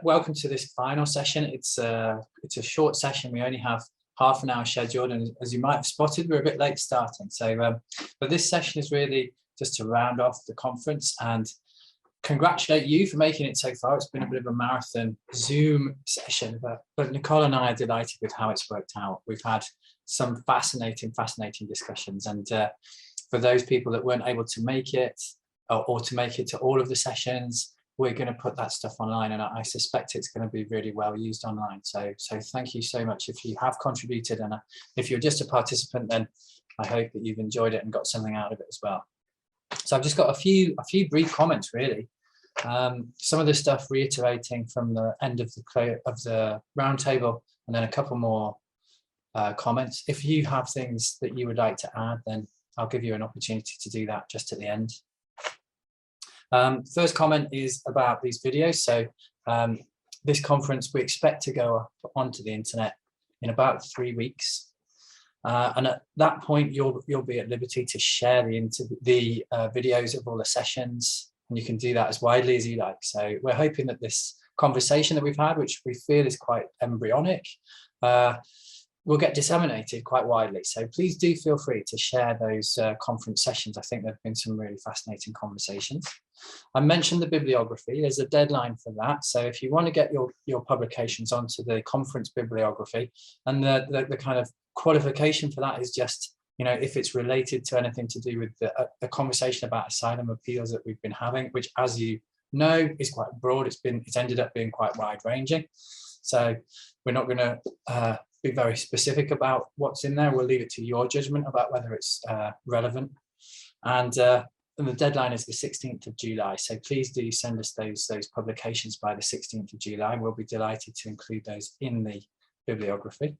Welcome to this final session. It's a short session. We only have half an hour scheduled, and as you might have spotted, we're a bit late starting. So, but this session is really just to round off the conference and congratulate you for making it so far. It's been a bit of a marathon Zoom session, but Nicole and I are delighted with how it's worked out. We've had some fascinating discussions, and for those people that weren't able to make it or to make it to all of the sessions, we're going to put that stuff online, and I suspect it's going to be really well used online. So thank you so much if you have contributed, and if you're just a participant, then I hope that you've enjoyed it and got something out of it as well. So I've just got a few brief comments really. Some of the stuff reiterating from the end of the roundtable, and then a couple more comments. If you have things that you would like to add, then I'll give you an opportunity to do that just at the end. First comment is about these videos. So this conference we expect to go up onto the internet in about 3 weeks, and at that point you'll be at liberty to share the videos of all the sessions, and you can do that as widely as you like. So we're hoping that this conversation that we've had, which we feel is quite embryonic, will get disseminated quite widely. So please do feel free to share those conference sessions. I think there have been some really fascinating conversations. I mentioned the bibliography. There's a deadline for that. So if you want to get your publications onto the conference bibliography, and the kind of qualification for that is just, if it's related to anything to do with the conversation about asylum appeals that we've been having, which, as you know, is quite broad. It's ended up being quite wide ranging. So we're not going to be very specific about what's in there. We'll leave it to your judgment about whether it's relevant. And the deadline is the 16th of July. So please do send us those publications by the 16th of July. We'll be delighted to include those in the bibliography.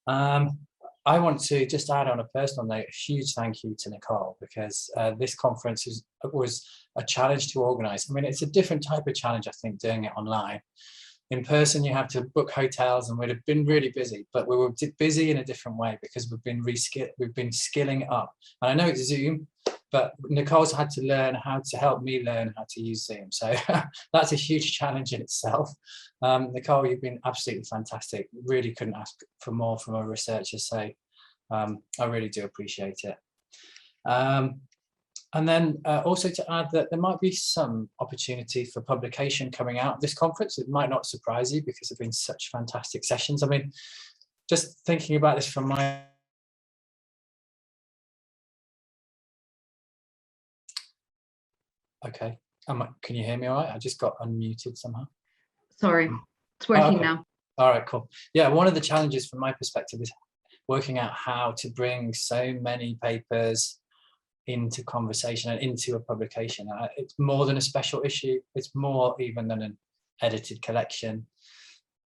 I want to just add on a personal note, a huge thank you to Nicole, because this conference was a challenge to organize. I mean, it's a different type of challenge, I think, doing it online. In person, you have to book hotels, and we'd have been really busy, but we were busy in a different way because we've been skilling up. And I know it's Zoom, but Nicole's had to learn how to help me learn how to use Zoom. So that's a huge challenge in itself. Nicole, you've been absolutely fantastic. Really couldn't ask for more from a researcher. So I really do appreciate it. And then also to add that there might be some opportunity for publication coming out of this conference. It might not surprise you because there have been such fantastic sessions. I mean, just thinking about this from my... Okay, can you hear me all right? I just got unmuted somehow. Sorry, it's working now. All right, cool. Yeah, one of the challenges from my perspective is working out how to bring so many papers into conversation and into a publication. It's more than a special issue. It's more even than an edited collection.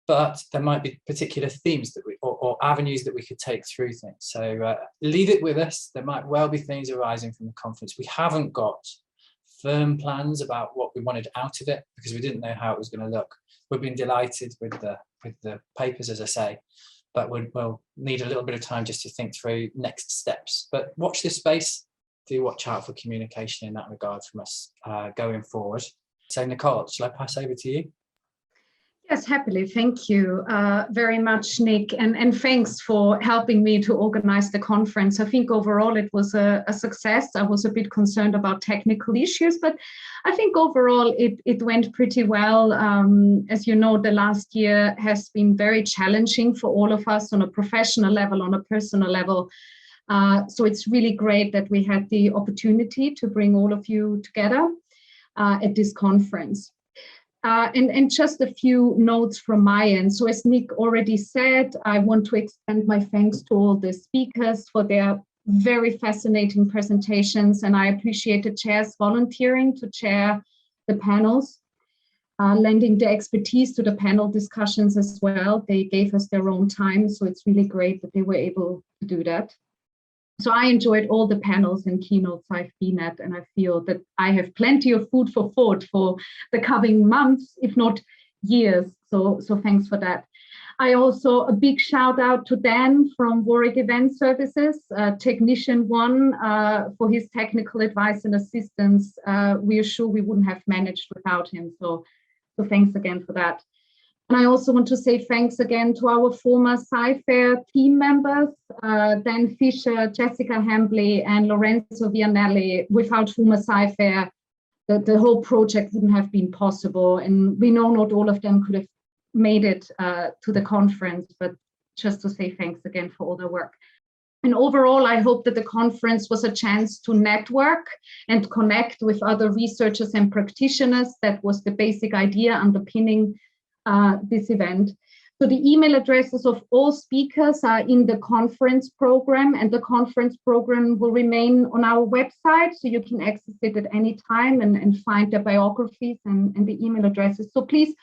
But there might be particular themes that or avenues that we could take through things. So leave it with us. There might well be things arising from the conference. We haven't got firm plans about what we wanted out of it because we didn't know how it was going to look. We've been delighted with the papers, as I say, but we'll need a little bit of time just to think through next steps. But watch this space. Do watch out for communication in that regard from us going forward. So Nicole, shall I pass over to you? Yes, happily. Thank you very much, Nick. And thanks for helping me to organize the conference. I think overall it was a success. I was a bit concerned about technical issues, but I think overall it went pretty well. As you know, the last year has been very challenging for all of us on a professional level, on a personal level. So it's really great that we had the opportunity to bring all of you together at this conference. And just a few notes from my end. So as Nick already said, I want to extend my thanks to all the speakers for their very fascinating presentations, and I appreciate the chairs volunteering to chair the panels, lending the expertise to the panel discussions as well. They gave us their own time, so it's really great that they were able to do that. So I enjoyed all the panels and keynotes I've been at, and I feel that I have plenty of food for thought for the coming months, if not years. So thanks for that. I also, a big shout out to Dan from Warwick Event Services, Technician 1, for his technical advice and assistance. We are sure we wouldn't have managed without him. So So thanks again for that. And I also want to say thanks again to our former ASYFAIR team members, Dan Fisher, Jessica Hambley, and Lorenzo Vianelli, without whom ASYFAIR, the whole project wouldn't have been possible. And we know not all of them could have made it to the conference, but just to say thanks again for all their work. And overall, I hope that the conference was a chance to network and connect with other researchers and practitioners. That was the basic idea underpinning this event. So the email addresses of all speakers are in the conference program, and the conference program will remain on our website, so you can access it at any time and find the biographies and the email addresses. So please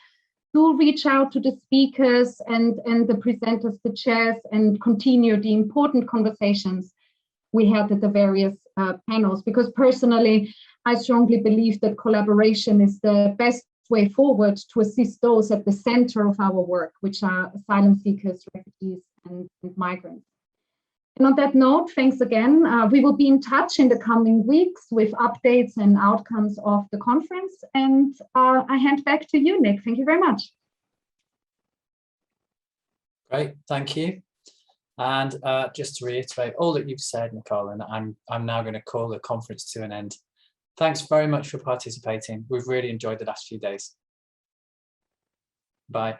do reach out to the speakers and the presenters, the chairs, and continue the important conversations we had at the various panels, because personally, I strongly believe that collaboration is the best way forward to assist those at the center of our work, which are asylum seekers, refugees, and migrants. And on that note, thanks again. We will be in touch in the coming weeks with updates and outcomes of the conference. And I hand back to you, Nick. Thank you very much. Great, thank you. And just to reiterate all that you've said, Nicole, and I'm now going to call the conference to an end. Thanks very much for participating. We've really enjoyed the last few days. Bye.